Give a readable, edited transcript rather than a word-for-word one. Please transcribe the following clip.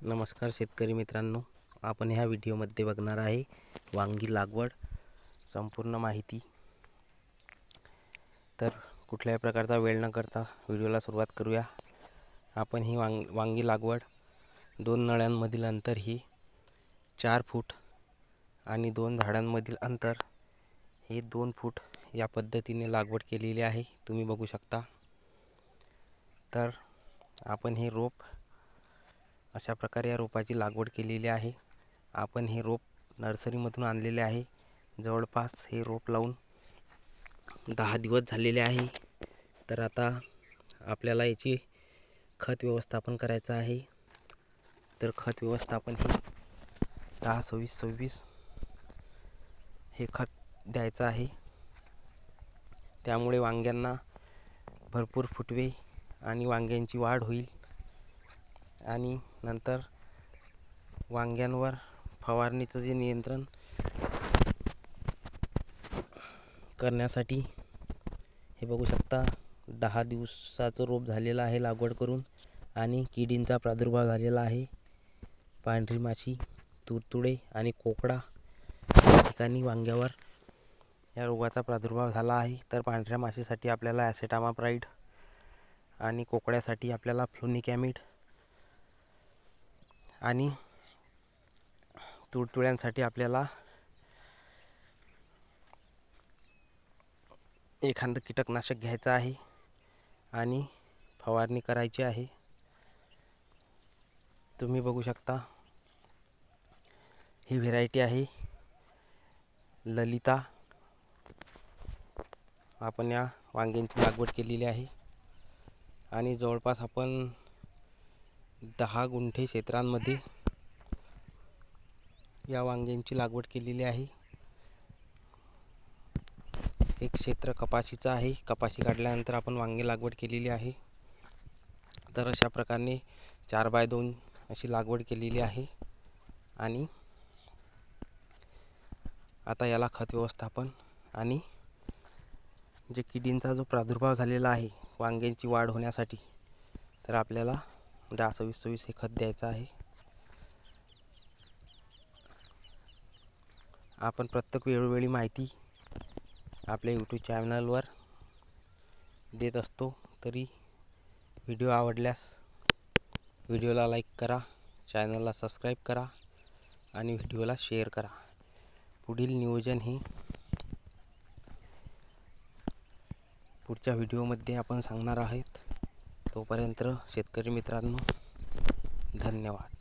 नमस्कार शेतकरी मित्रांनो, आपण ह्या व्हिडिओमध्ये बघणार आहे वांगी लागवड संपूर्ण माहिती। तर कुठल्याही प्रकारचा वेळ न करता व्हिडिओला सुरुवात करूया। आपण ही वांगी लागवड 2 नळ्यांमधील अंतर ही 4 फूट आणि 2 झाडांमधील अंतर हे 2 फूट या पद्धतीने लागवड केलेली आहे, तुम्ही बघू शकता। तर आपण हे रोप अशा प्रकारे या रोपाची लागवड केलेली आहे। आपण हे रोप नर्सरीमधून आणलेले आहे। जवळपास हे रोप लावून 10 दिवस झालेले आहे। तर आता आपल्याला याची खत व्यवस्थापन करायचं आहे। तर खत व्यवस्थापन हे 10-26-26 हे खत द्यायचं आहे। त्यामुळे वांग्यांना भरपूर फुटवे आणि वांग्यांची वाढ होईल आणि नंतर वांग्यांवर फवारणीचं जे नियंत्रण करण्यासाठी हे बघू शकता 10 दिवसाचं रोप झालेलं आहे लागवड करून आणि किडींचा प्रादुर्भाव झालेला आहे। पांढरी माशी, तुडतुडे आणि कोकडा या ठिकाणी वांग्यावर या रोगाचा प्रादुर्भाव झाला आहे। तर पांढऱ्या माशीसाठी आपल्याला ॲसेटामाप्राइड आणि कोकड्यासाठी आपल्याला फ्लुनिकॅमिड आणि तुडतुड्यांसाठी आपल्याला एखादं कीटकनाशक घ्यायचं आहे आणि फवारणी करायची आहे। तुम्ही बघू शकता ही व्हेरायटी आहे ललिता। आपण या वांग्यांची लागवड केलेली आहे आणि जवळपास आपण 10 गुंठे क्षेत्रांमध्ये या वांग्यांची लागवड केलेली आहे। एक क्षेत्र कपाशीचं आहे, कपाशी काढल्यानंतर आपण वांगी लागवड केलेली आहे। तर अशा प्रकारे 4x2 अशी लागवड केलेली आहे आणि आता याला खत व्यवस्थापन आणि जे किडींचा जो प्रादुर्भाव झालेला आहे वांग्यांची वाढ होण्यासाठी, तर आपल्याला 10-26-26 हे खत द्यायचं आहे। आपण प्रत्येक वेळोवेळी माहिती आपल्या यूट्यूब चॅनलवर देत असतो। तरी व्हिडिओ आवडल्यास व्हिडिओला लाईक करा, चॅनलला सबस्क्राईब करा आणि व्हिडिओला शेअर करा। पुढील नियोजन हे पुढच्या व्हिडिओमध्ये आपण सांगणार आहोत। तोपर्यंत शेतकरी मित्रांनो, धन्यवाद।